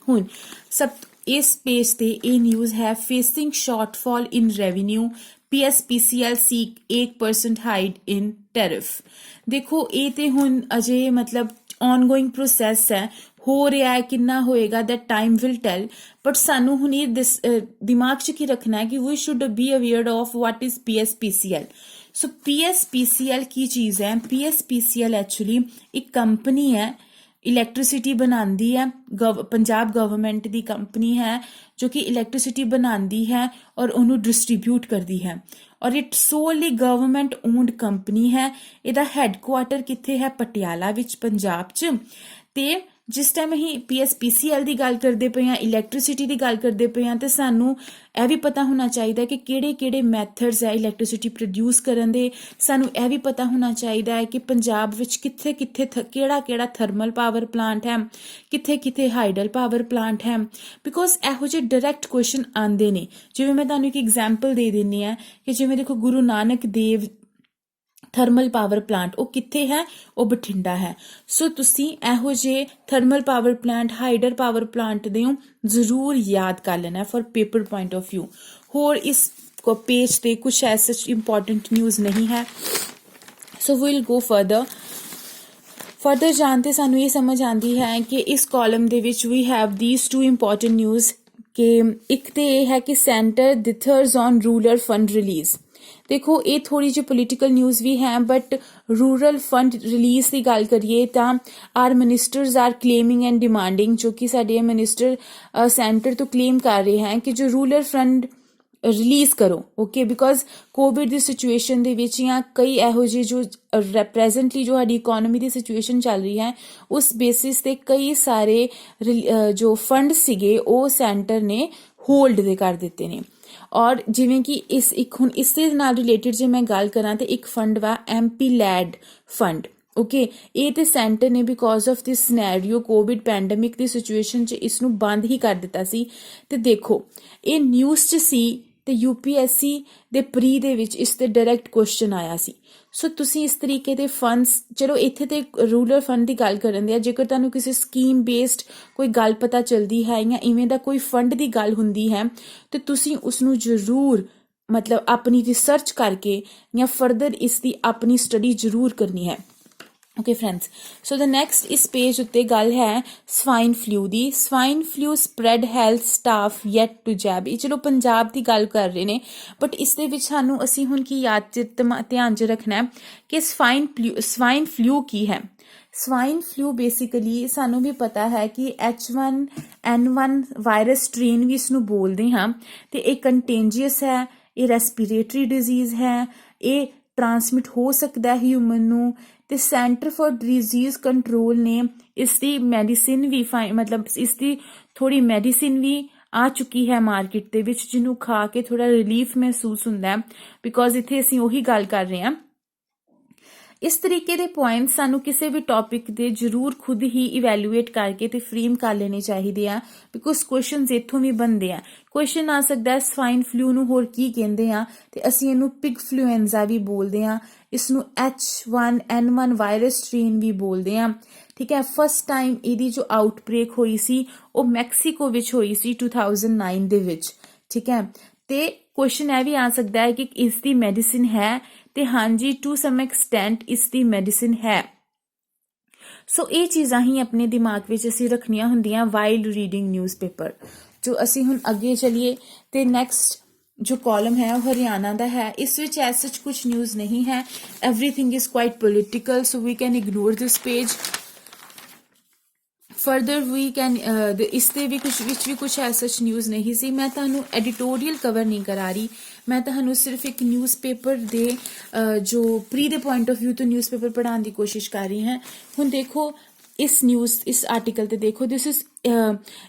ਹੁਣ ਸਭ ਇਸ ਪੇਜ ਤੇ ਇਹ ਨਿਊਜ਼ ਹੈ, ਫੇਸਿੰਗ ਸ਼ਾਰਟਫਾਲ ਇਨ ਰੈਵਨਿਊ, PSPCL seek 8% ਹਾਈਡ ਇਨ ਟੈਰਿਫ। ਦੇਖੋ ਇਹ ਤੇ ਹੁਣ ਅਜੇ ਮਤਲਬ ਔਨਗੋਇੰਗ ਪ੍ਰੋਸੈਸ ਹੈ, ਹੋ ਰਿਹਾ ਹੈ, ਕਿੰਨਾ ਹੋਏਗਾ that time will tell, but ਸਾਨੂੰ ਹੁਣ ਇਹ ਦਿਮਾਗ 'ਚ ਕੀ ਰੱਖਣਾ ਹੈ ਕਿ we should be aware of what is PSPCL। So PSPCL ਕੀ ਚੀਜ਼ ਹੈ? PSPCL ਐਕਚੁਅਲੀ ਇੱਕ ਕੰਪਨੀ ਹੈ, ਇਲੈਕਟ੍ਰਿਸਿਟੀ ਬਣਾਉਂਦੀ ਹੈ, ਪੰਜਾਬ ਗਵਰਨਮੈਂਟ ਦੀ ਕੰਪਨੀ ਹੈ ਜੋ ਕਿ ਇਲੈਕਟ੍ਰਿਸਿਟੀ ਬਣਾਉਂਦੀ ਹੈ ਔਰ ਉਹਨੂੰ ਡਿਸਟਰੀਬਿਊਟ ਕਰਦੀ ਹੈ, ਔਰ ਇਟ ਸੋਲੀ ਗਵਰਨਮੈਂਟ ਓਨਡ ਕੰਪਨੀ ਹੈ। ਇਹਦਾ ਹੈੱਡਕੁਆਟਰ ਕਿੱਥੇ ਹੈ? ਪਟਿਆਲਾ ਵਿੱਚ, ਪੰਜਾਬ 'ਚ। ਤੇ ਜਿਸ ਟਾਈਮ ਅਸੀਂ PSPCL ਦੀ ਗੱਲ ਕਰਦੇ ਪਏ ਹਾਂ, ਇਲੈਕਟ੍ਰਿਸਿਟੀ ਦੀ ਗੱਲ ਕਰਦੇ ਪਏ ਹਾਂ, ਤੇ ਸਾਨੂੰ ਇਹ ਵੀ ਪਤਾ ਹੋਣਾ ਚਾਹੀਦਾ ਕਿ ਕਿਹੜੇ ਕਿਹੜੇ ਮੈਥਡਸ ਹੈ ਇਲੈਕਟ੍ਰਿਸਿਟੀ ਪ੍ਰੋਡਿਊਸ ਕਰਨ ਦੇ। ਸਾਨੂੰ ਇਹ ਵੀ ਪਤਾ ਹੋਣਾ ਚਾਹੀਦਾ ਹੈ ਕਿ ਪੰਜਾਬ ਵਿੱਚ ਕਿੱਥੇ ਕਿੱਥੇ ਕਿਹੜਾ ਕਿਹੜਾ ਥਰਮਲ ਪਾਵਰ ਪਲਾਂਟ ਹੈ, ਕਿੱਥੇ ਕਿੱਥੇ ਹਾਈਡਲ ਪਾਵਰ ਪਲਾਂਟ ਹੈ, ਬਿਕੋਜ਼ ਇਹੋ ਜਿਹੇ ਡਾਇਰੈਕਟ ਕੁਐਸਚਨ ਆਉਂਦੇ ਨੇ। ਜਿਵੇਂ ਮੈਂ ਤੁਹਾਨੂੰ ਇੱਕ ਐਗਜ਼ਾਮਪਲ ਦੇ ਦਿੰਦੀ ਹਾਂ ਕਿ ਜਿਵੇਂ ਦੇਖੋ Guru Nanak Dev thermal power plant ਉਹ ਕਿੱਥੇ ਹੈ, ਉਹ ਬਠਿੰਡਾ ਹੈ। ਸੋ ਤੁਸੀਂ ਇਹੋ ਜਿਹੇ thermal power plant, hydro power plant ਦੇ ਜ਼ਰੂਰ ਯਾਦ ਕਰ ਲੈਣਾ for paper point of view. ਹੋਰ ਇਸ पेज ਤੇ कुछ ऐसा इंपॉर्टेंट न्यूज़ नहीं है। सो विल गो फर्दर जानते सानू ये समझ आती है कि इस कॉलम ਦੇ ਵਿੱਚ ਵੀ have these two important news कि ਇੱਕ ਤੇ ਇਹ ਹੈ ਕਿ centre dithers on rural fund release. ਦੇਖੋ ਇਹ ਥੋੜੀ ਜਿਹੀ ਪੋਲੀਟੀਕਲ ਨਿਊਜ਼ ਵੀ ਹੈ, ਬਟ ਰੂਰਲ ਫੰਡ ਰਿਲੀਜ਼ ਦੀ ਗੱਲ ਕਰੀਏ ਤਾਂ are ministers are claiming and demanding, ਜੋ ਕਿ ਸਾਡੇ ਮਿਨਿਸਟਰ ਸੈਂਟਰ ਤੋਂ ਕਲੇਮ ਕਰ ਰਹੇ ਹਨ ਕਿ ਜੋ ਰੂਰਲ ਫੰਡ ਰਿਲੀਜ਼ ਕਰੋ, okay, because Covid the situation ਦੇ ਵਿੱਚ ਜਾਂ ਕਈ ਇਹੋ ਜਿਹੇ ਜੋ ਪ੍ਰੈਜ਼ੈਂਟਲੀ ਜੋ ਸਾਡੀ ਇਕੋਨਮੀ ਦੀ ਸਿਚੁਏਸ਼ਨ ਚੱਲ ਰਹੀ ਹੈ ਉਸ ਬੇਸਿਸ ਤੇ ਕਈ ਸਾਰੇ ਜੋ ਫੰਡ ਸੀਗੇ ਉਹ ਸੈਂਟਰ ਨੇ ਹੋਲਡ ਦੇ ਕਰ ਦਿੱਤੇ ਨੇ। ਔਰ ਜਿਵੇਂ ਕਿ ਹੁਣ ਇਸ ਦੇ ਨਾਲ ਰਿਲੇਟਡ ਜੇ ਮੈਂ ਗੱਲ ਕਰਾਂ ਤੇ ਇੱਕ ਫੰਡ ਵਾ MP ਲੈਡ ਫੰਡ, ਓਕੇ, ਇਹ ਤੇ ਸੈਂਟਰ ਨੇ because of this scenario Covid pandemic the situation 'ਚ ਇਸ ਨੂੰ ਬੰਦ ਹੀ ਕਰ ਦਿੱਤਾ ਸੀ। ਤੇ ਦੇਖੋ ਇਹ ਨਿਊਜ਼ 'ਚ ਸੀ ਤੇ UPSC ਦੇ ਪ੍ਰੀ ਦੇ ਵਿੱਚ ਇਸ ਤੇ ਡਾਇਰੈਕਟ ਕੁਐਸਚਨ ਆਇਆ ਸੀ। ਸੋ ਤੁਸੀਂ ਇਸ ਤਰੀਕੇ ਦੇ ਫੰਡਸ, ਚਲੋ ਇੱਥੇ ਤੇ ਰੂਰਲ ਫੰਡ ਦੀ ਗੱਲ ਕਰਨ ਦੇ ਆ, ਜੇਕਰ ਤੁਹਾਨੂੰ ਕਿਸੇ ਸਕੀਮ ਬੇਸਡ ਕੋਈ ਗੱਲ ਪਤਾ ਚਲਦੀ ਹੈ ਜਾਂ ਇਵੇਂ ਦਾ ਕੋਈ ਫੰਡ ਦੀ ਗੱਲ ਹੁੰਦੀ ਹੈ ਤੇ ਤੁਸੀਂ ਉਸਨੂੰ ਜ਼ਰੂਰ ਮਤਲਬ ਆਪਣੀ ਰਿਸਰਚ ਕਰਕੇ ਜਾਂ ਫਰਦਰ ਇਸ ਦੀ ਆਪਣੀ ਸਟੱਡੀ ਜ਼ਰੂਰ ਕਰਨੀ ਹੈ। Okay friends, so the next ਇਸ ਪੇਜ ਉੱਤੇ ਗੱਲ ਹੈ ਸਵਾਈਨ ਫਲੂ ਦੀ। Swine flu spread health staff yet to jab. ਇਹ ਚਲੋ ਪੰਜਾਬ ਦੀ ਗੱਲ ਕਰ ਰਹੇ ਨੇ, ਬਟ ਇਸ ਦੇ ਵਿੱਚ ਸਾਨੂੰ ਅਸੀਂ ਹੁਣ ਕੀ ਧਿਆਨ 'ਚ ਰੱਖਣਾ ਹੈ ਕਿ ਸਵਾਈਨ ਫਲੂ ਕੀ ਹੈ। ਸਵਾਈਨ ਫਲੂ ਬੇਸਿਕਲੀ ਸਾਨੂੰ ਵੀ ਪਤਾ ਹੈ ਕਿ H1N1 ਵਾਇਰਸ ਸਟ੍ਰੇਨ ਵੀ ਇਸ ਨੂੰ ਬੋਲਦੇ ਹਾਂ, ਤੇ ਇਹ ਕੰਟੇਂਜੀਅਸ ਹੈ, ਇਹ ਰੈਸਪੀਰੇਟਰੀ ਡਿਜ਼ੀਜ਼ ਹੈ, ਇਹ ਟਰਾਂਸਮਿਟ ਹੋ ਸਕਦਾ ਹੈ ਹਿਊਮਨ ਨੂੰ। ਤੇ ਸੈਂਟਰ ਫॉर ਡਿਜ਼ੀਜ਼ ਕੰਟਰੋਲ ਨੇ ਇਸ ਦੀ ਮੈਡੀਸਿਨ ਵੀ ਮਤਲਬ ਇਸ ਦੀ ਥੋੜੀ ਮੈਡੀਸਿਨ ਵੀ ਆ ਚੁੱਕੀ ਹੈ ਮਾਰਕੀਟ ਦੇ ਵਿੱਚ, ਜਿਹਨੂੰ ਖਾ ਕੇ ਥੋੜਾ ਰਿਲੀਫ ਮਹਿਸੂਸ ਹੁੰਦਾ ਹੈ, ਬਿਕੋਜ਼ ਇੱਥੇ ਅਸੀਂ ਉਹੀ ਗੱਲ ਕਰ ਰਹੇ ਹਾਂ। ਇਸ ਤਰੀਕੇ ਦੇ ਪੁਆਇੰਟ ਸਾਨੂੰ ਕਿਸੇ ਵੀ ਟੌਪਿਕ ਦੇ ਜ਼ਰੂਰ ਖੁਦ ਹੀ ਇਵੈਲੂਏਟ ਕਰਕੇ ਤੇ ਫਰੇਮ ਕਰ ਲੈਣੇ ਚਾਹੀਦੇ ਆ, ਬਿਕੋਜ਼ ਕੁਐਸਚਨਸ ਇੱਥੋਂ ਵੀ ਬਣਦੇ ਆ। ਕੁਐਸਚਨ ਆ ਸਕਦਾ ਸਵਾਈਨ ਫਲੂ ਨੂੰ ਹੋਰ ਕੀ ਕਹਿੰਦੇ ਆ, ਤੇ ਅਸੀਂ ਇਹਨੂੰ ਪਿਗ ਫਲੂਐਂਜ਼ਾ ਵੀ ਬੋਲਦੇ ਆ, ਇਸ ਨੂੰ H1N1 ਵਾਇਰਸ ਸਟ੍ਰੇਨ ਵੀ ਬੋਲਦੇ ਆ। ਠੀਕ ਹੈ, ਫਸਟ ਟਾਈਮ ਇਹਦੀ ਜੋ ਆਊਟਬ੍ਰੇਕ ਹੋਈ ਸੀ ਉਹ ਮੈਕਸੀਕੋ ਵਿੱਚ ਹੋਈ ਸੀ 2009 ਦੇ ਵਿੱਚ। ਠੀਕ ਹੈ, ਤੇ ਕੁਐਸਚਨ ਇਹ ਵੀ ਆ ਸਕਦਾ ਹੈ ਕਿ ਇਸ ਦੀ ਮੈਡੀਸਿਨ ਹੈ, ਤੇ ਹਾਂਜੀ ਟੂ ਸਮ ਐਕਸਟੈਂਟ ਇਸ ਦੀ ਮੈਡੀਸਿਨ ਹੈ। ਸੋ ਇਹ ਚੀਜ਼ਾਂ ਹੀ ਆਪਣੇ ਦਿਮਾਗ ਵਿੱਚ ਅਸੀਂ ਰੱਖਣੀਆਂ ਹੁੰਦੀਆਂ ਵਾਈਲ ਰੀਡਿੰਗ ਨਿਊਜ਼ਪੇਪਰ। ਜੋ ਅਸੀਂ ਹੁਣ ਅੱਗੇ ਚਲੀਏ ਤੇ ਨੈਕਸਟ ਜੋ ਕਾਲਮ ਹੈ ਉਹ ਹਰਿਆਣਾ ਦਾ ਹੈ। ਇਸ ਵਿੱਚ ਐਸ ਸੱਚ ਕੁਝ ਨਿਊਜ਼ ਨਹੀਂ ਹੈ, everything is quite political, so we can ignore this page. Further we can ਇਸ ਦੇ ਵੀ ਕੁਝ ਐਸਾ ਨਿਊਜ਼ ਨਹੀਂ ਸੀ। ਮੈਂ ਤੁਹਾਨੂੰ ਐਡੀਟੋਰੀਅਲ ਕਵਰ ਨਹੀਂ ਕਰਾ ਰਹੀ, ਮੈਂ ਤੁਹਾਨੂੰ ਸਿਰਫ ਇੱਕ ਨਿਊਜ਼ਪੇਪਰ ਦੇ ਜੋ ਪ੍ਰੀ ਦੇ ਪੁਆਇੰਟ ਆਫ ਵਿਊ ਤੋਂ ਨਿਊਜ਼ਪੇਪਰ ਪੜ੍ਹਾਉਣ ਦੀ ਕੋਸ਼ਿਸ਼ ਕਰ ਰਹੀ ਹਾਂ। ਹੁਣ ਦੇਖੋ ਇਸ ਆਰਟੀਕਲ ਤੇ ਦੇਖੋ, this is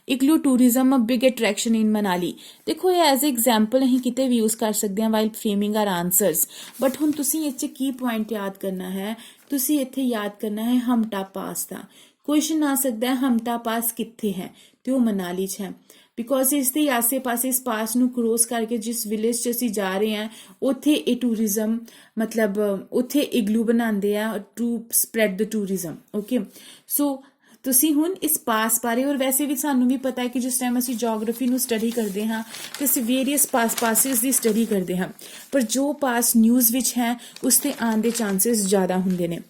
igloo tourism a big attraction in Manali. ਦੇਖੋ ਇਹ ਐਜ਼ ਐਗਜ਼ਾਮਪਲ ਅਸੀਂ ਕਿਤੇ ਵੀ ਯੂਜ਼ ਕਰ ਸਕਦੇ ਹਾਂ while framing our answers, but ਹੁਣ ਤੁਸੀਂ ਇਹ 'ਚ ਕੀ ਪੁਆਇੰਟ ਯਾਦ ਕਰਨਾ ਹੈ, ਤੁਸੀਂ ਇੱਥੇ ਯਾਦ ਕਰਨਾ ਹੈ ਹਮਟਾ ਪਾਸ ਦਾ। ਕੁਐਸਚਨ ਆ ਸਕਦਾ ਹੈ ਹਮਟਾ ਪਾਸ ਕਿੱਥੇ ਹੈ, ਤੇ ਉਹ ਮਨਾਲੀ 'ਚ ਹੈ, ਬਿਕੋਜ਼ ਇਸ ਦੇ ਆਸੇ ਪਾਸੇ ਇਸ ਪਾਸ ਨੂੰ ਕ੍ਰੋਸ ਕਰਕੇ ਜਿਸ ਵਿਲੇਜ 'ਚ ਅਸੀਂ ਜਾ ਰਹੇ ਹਾਂ ਉੱਥੇ ਇਹ ਟੂਰਿਜ਼ਮ ਮਤਲਬ ਉੱਥੇ ਇਗਲੂ ਬਣਾਉਂਦੇ ਆ to spread the tourism. Okay, so ਤੁਸੀਂ ਹੁਣ ਇਸ ਪਾਸ ਬਾਰੇ, ਔਰ ਵੈਸੇ ਵੀ ਸਾਨੂੰ ਵੀ ਪਤਾ ਹੈ ਕਿ ਜਿਸ ਟਾਈਮ ਅਸੀਂ ਜੀਓਗ੍ਰਾਫੀ ਨੂੰ ਸਟੱਡੀ ਕਰਦੇ ਹਾਂ ਤੇ ਅਸੀਂ ਵੇਰੀਅਸ ਪਾਸਿਸ ਦੀ ਸਟੱਡੀ ਕਰਦੇ ਹਾਂ, ਪਰ ਜੋ ਪਾਸ ਨਿਊਜ਼ ਵਿੱਚ ਹੈ ਉਸ 'ਤੇ ਆਉਣ ਦੇ ਚਾਂਸਸ ਜ਼ਿਆਦਾ ਹੁੰਦੇ ਨੇ।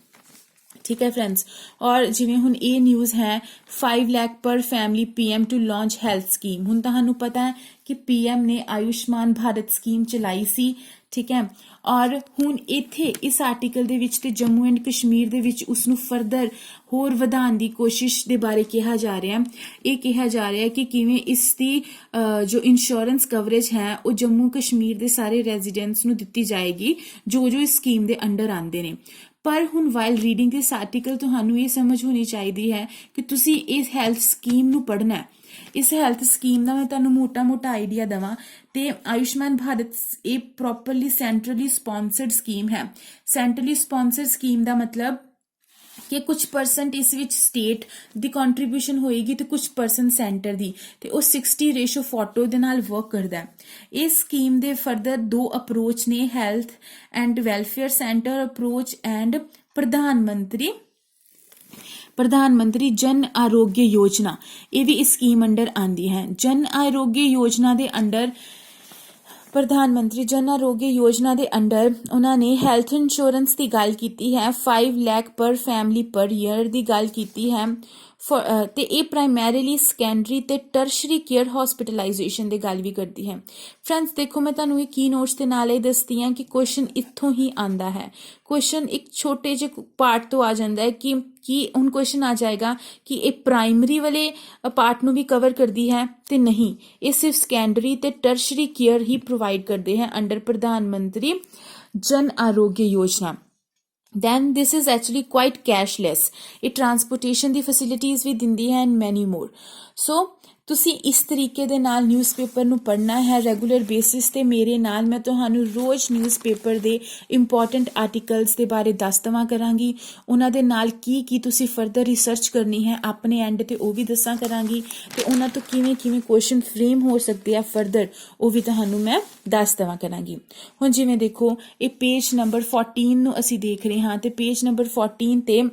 ਠੀਕ ਹੈ ਫਰੈਂਡਸ, ਔਰ ਜਿਵੇਂ ਹੁਣ ਇਹ ਨਿਊਜ਼ ਹੈ 5 lakh per family PM to launch health scheme. ਹੁਣ ਤੁਹਾਨੂੰ ਪਤਾ ਹੈ ਕਿ PM ਨੇ ਆਯੁਸ਼ਮਾਨ ਭਾਰਤ ਸਕੀਮ ਚਲਾਈ ਸੀ। ਠੀਕ ਹੈ, ਔਰ ਹੁਣ ਇੱਥੇ ਇਸ ਆਰਟੀਕਲ ਦੇ ਵਿੱਚ ਤੇ ਜੰਮੂ ਐਂਡ ਕਸ਼ਮੀਰ ਦੇ ਵਿੱਚ ਉਸਨੂੰ ਫਰਦਰ ਹੋਰ ਵਧਾਉਣ ਦੀ ਕੋਸ਼ਿਸ਼ ਦੇ ਬਾਰੇ ਕਿਹਾ ਜਾ ਰਿਹਾ। ਇਹ ਕਿਹਾ ਜਾ ਰਿਹਾ ਕਿ ਕਿਵੇਂ ਇਸ ਦੀ ਜੋ ਇੰਸ਼ੋਰੈਂਸ ਕਵਰੇਜ ਹੈ ਉਹ ਜੰਮੂ ਕਸ਼ਮੀਰ ਦੇ ਸਾਰੇ ਰੈਜ਼ੀਡੈਂਟਸ ਨੂੰ ਦਿੱਤੀ ਜਾਏਗੀ ਜੋ ਇਸ ਸਕੀਮ ਦੇ ਅੰਡਰ ਆਉਂਦੇ ਨੇ। ਪਰ ਹੁਣ ਵਾਈਲ ਰੀਡਿੰਗ ਦਿਸ ਆਰਟੀਕਲ ਤੁਹਾਨੂੰ ਇਹ ਸਮਝ ਹੋਣੀ ਚਾਹੀਦੀ ਹੈ ਕਿ ਤੁਸੀਂ ਇਸ ਹੈਲਥ ਸਕੀਮ ਨੂੰ ਪੜ੍ਹਨਾ ਹੈ। ਇਸ ਹੈਲਥ ਸਕੀਮ ਦਾ ਮੈਂ ਤੁਹਾਨੂੰ ਮੋਟਾ ਆਈਡੀਆ ਦੇਵਾਂ ਤੇ ਆਯੁਸ਼ਮਾਨ ਭਾਰਤ ਇਹ ਪ੍ਰੋਪਰਲੀ ਸੈਂਟਰਲੀ ਸਪਾਂਸਰਡ ਸਕੀਮ ਹੈ। ਸੈਂਟਰਲੀ ਸਪਾਂਸਰਡ ਸਕੀਮ ਦਾ ਮਤਲਬ ਕਿ ਕੁਝ ਪਰਸੈਂਟ ਇਸ ਵਿੱਚ ਸਟੇਟ ਦੀ ਕੰਟਰੀਬਿਊਸ਼ਨ ਹੋਏਗੀ ਤੇ ਕੁਝ ਪਰਸੈਂਟ ਸੈਂਟਰ ਦੀ, ਤੇ ਉਹ 60:40 ਦੇ ਨਾਲ ਵਰਕ ਕਰਦਾ ਹੈ। ਇਸ ਸਕੀਮ ਦੇ ਫਰਦਰ ਦੋ ਅਪਰੋਚ ਨੇ, health and welfare centre approach and ਪ੍ਰਧਾਨ ਮੰਤਰੀ ਜਨ ਆਰੋਗਯ ਯੋਜਨਾ, ਇਹ ਵੀ ਇਸ ਸਕੀਮ ਅੰਡਰ ਆਂਦੀ ਹੈ। ਜਨ ਆਰੋਗਯ ਯੋਜਨਾ ਦੇ ਅੰਡਰ ਪ੍ਰਧਾਨ ਮੰਤਰੀ ਜਨ ਆਰੋਗਯ ਯੋਜਨਾ ਦੇ ਅੰਡਰ ਉਹਨਾਂ ਨੇ ਹੈਲਥ ਇੰਸ਼ੋਰੈਂਸ ਦੀ ਗੱਲ ਕੀਤੀ ਹੈ, 5 ਲੱਖ ਪਰ ਫੈਮਿਲੀ ਪਰ ਈਅਰ ਦੀ ਗੱਲ ਕੀਤੀ ਹੈ, ਤੇ ਇਹ ਪ੍ਰਾਇਮਰੀਲੀ ਸੈਕੰਡਰੀ ਤੇ ਟਰਸ਼ਰੀ ਕੇਅਰ ਹਸਪੀਟਲਾਈਜੇਸ਼ਨ ਦੀ ਗੱਲ ਵੀ ਕਰਦੀ ਹੈ। ਫਰੈਂਡਸ ਦੇਖੋ, ਮੈਂ ਤੁਹਾਨੂੰ ਇਹ ਕੀ ਨੋਟਸ ਦੇ ਨਾਲ ਇਹ ਦੱਸਦੀ ਹਾਂ ਕਿ ਕੁਐਸਚਨ ਇੱਥੋਂ ਹੀ ਆਂਦਾ ਹੈ। ਕੁਐਸਚਨ ਇੱਕ ਛੋਟੇ ਜਿਹੇ ਪਾਰਟ ਤੋਂ ਆ ਜਾਂਦਾ ਹੈ ਕਿ ਹੁਣ ਕੁਐਸਚਨ ਆ ਜਾਏਗਾ ਕਿ ਇਹ ਪ੍ਰਾਇਮਰੀ ਵਾਲੇ ਪਾਰਟ ਨੂੰ ਵੀ ਕਵਰ ਕਰਦੀ ਹੈ, ਤੇ ਨਹੀਂ, ਇਹ ਸਿਰਫ ਸੈਕੰਡਰੀ ਤੇ ਟਰਸ਼ਰੀ ਕੇਅਰ ਹੀ ਪ੍ਰੋਵਾਈਡ ਕਰਦੇ ਹੈ ਅੰਡਰ ਪ੍ਰਧਾਨ ਮੰਤਰੀ Jan Arogya Yojana. then this is actually quite cashless, ਇਹ ਟਰਾਂਸਪੋਰਟੇਸ਼ਨ ਦੀ ਫੈਸਿਲਿਟੀਜ਼ ਵੀ ਦਿੰਦੀ ਹੈ and many more। so ਤੁਸੀਂ ਇਸ ਤਰੀਕੇ ਦੇ ਨਾਲ ਨਿਊਜ਼ਪੇਪਰ ਨੂੰ ਪੜ੍ਹਨਾ ਹੈ ਰੈਗੂਲਰ ਬੇਸਿਸ ਤੇ ਮੇਰੇ ਨਾਲ। ਮੈਂ ਤੁਹਾਨੂੰ ਰੋਜ਼ ਨਿਊਜ਼ਪੇਪਰ ਦੇ ਇੰਪੋਰਟੈਂਟ ਆਰਟੀਕਲਸ ਦੇ ਬਾਰੇ ਦੱਸ ਦੇਵਾਂ ਕਰਾਂਗੀ, ਉਹਨਾਂ ਦੇ ਨਾਲ ਕੀ ਤੁਸੀਂ ਫਰਦਰ ਰਿਸਰਚ ਕਰਨੀ ਹੈ ਆਪਣੇ ਐਂਡ ਤੇ ਉਹ ਵੀ ਦੱਸਾਂ ਕਰਾਂਗੀ, ਤੇ ਉਹਨਾਂ ਤੋਂ ਕਿਵੇਂ ਕੁਐਸਚਨ ਫਰੇਮ ਹੋ ਸਕਦੇ ਆ ਫਰਦਰ, ਉਹ ਵੀ ਤੁਹਾਨੂੰ ਮੈਂ ਦੱਸ ਦੇਵਾਂ ਕਰਾਂਗੀ। ਹੁਣ ਜਿਵੇਂ ਦੇਖੋ, ਇਹ ਪੇਜ ਨੰਬਰ 14 ਨੂੰ ਅਸੀਂ ਦੇਖ ਰਹੇ ਹਾਂ, ਤੇ ਪੇਜ ਨੰਬਰ 14 ਤੇ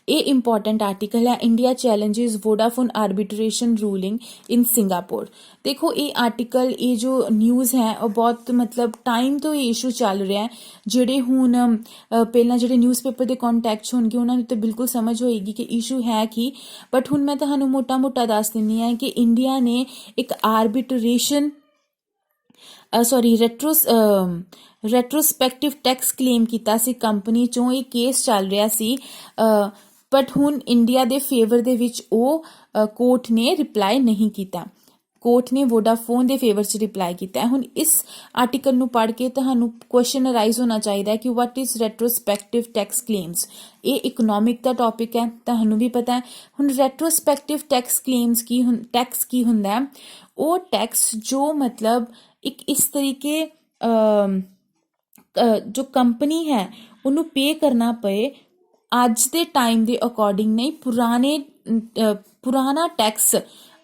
ਇਹ ਇੰਪੋਰਟੈਂਟ ਆਰਟੀਕਲ ਹੈ, ਇੰਡੀਆ ਚੈਲੰਜਿਸ ਵੋਡਾਫੋਨ ਆਰਬਿਟ੍ਰੇਸ਼ਨ ਰੂਲਿੰਗ ਇਨ ਸਿੰਗਾਪੁਰ। ਦੇਖੋ, ਇਹ ਆਰਟੀਕਲ, ਇਹ ਜੋ ਨਿਊਜ਼ ਹੈ ਉਹ ਬਹੁਤ ਮਤਲਬ ਟਾਈਮ ਤੋਂ ਇਹ ਇਸ਼ੂ ਚੱਲ ਰਿਹਾ ਹੈ। ਜਿਹੜੇ ਹੁਣ ਪਹਿਲਾਂ ਜਿਹੜੇ ਨਿਊਜ਼ਪੇਪਰ ਦੇ ਕੰਟੈਕਟ ਹੋਣਗੇ ਉਹਨਾਂ ਨੂੰ ਤਾਂ ਬਿਲਕੁਲ ਸਮਝ ਹੋਏਗੀ ਕਿ ਇਸ਼ੂ ਹੈ ਕੀ, ਬਟ ਹੁਣ ਮੈਂ ਤੁਹਾਨੂੰ ਮੋਟਾ ਦੱਸ ਦਿੰਦੀ ਹਾਂ ਕਿ ਇੰਡੀਆ ਨੇ ਇੱਕ ਆਰਬਿਟ੍ਰੇਸ਼ਨ ਰੈਟਰੋਸਪੈਕਟਿਵ ਟੈਕਸ ਕਲੇਮ ਕੀਤਾ ਸੀ ਕੰਪਨੀ ਚੋਂ। ਇਹ ਕੇਸ ਚੱਲ ਰਿਹਾ ਸੀ, ਬਟ ਹੁਣ ਇੰਡੀਆ ਦੇ ਫੇਵਰ ਦੇ ਵਿੱਚ ਉਹ ਕੋਰਟ ਨੇ ਰਿਪਲਾਈ ਨਹੀਂ ਕੀਤਾ, ਕੋਰਟ ਨੇ ਵੋਡਾਫੋਨ ਦੇ ਫੇਵਰ 'ਚ ਰਿਪਲਾਈ ਕੀਤਾ। ਹੁਣ ਇਸ ਆਰਟੀਕਲ ਨੂੰ ਪੜ੍ਹ ਕੇ ਤੁਹਾਨੂੰ ਕੁਐਸਚਨ ਅਰਾਈਜ਼ ਹੋਣਾ ਚਾਹੀਦਾ ਕਿ ਵਾਟ ਇਜ਼ ਰੈਟਰੋਸਪੈਕਟਿਵ ਟੈਕਸ ਕਲੇਮਸ। ਇਹ ਇਕਨੋਮਿਕ ਦਾ ਟੌਪਿਕ ਹੈ, ਤੁਹਾਨੂੰ ਵੀ ਪਤਾ ਹੈ। ਹੁਣ ਰੈਟਰੋਸਪੈਕਟਿਵ ਟੈਕਸ ਕਲੇਮਸ ਟੈਕਸ ਕੀ ਹੁੰਦਾ ਹੈ? ਉਹ ਟੈਕਸ ਜੋ ਮਤਲਬ ਇੱਕ ਇਸ ਤਰੀਕੇ ਜੋ ਕੰਪਨੀ ਹੈ ਉਹਨੂੰ ਪੇ ਕਰਨਾ ਪਏ ਅੱਜ ਦੇ ਟਾਈਮ ਦੇ ਅਕੋਰਡਿੰਗ ਨਹੀਂ, ਪੁਰਾਣਾ ਟੈਕਸ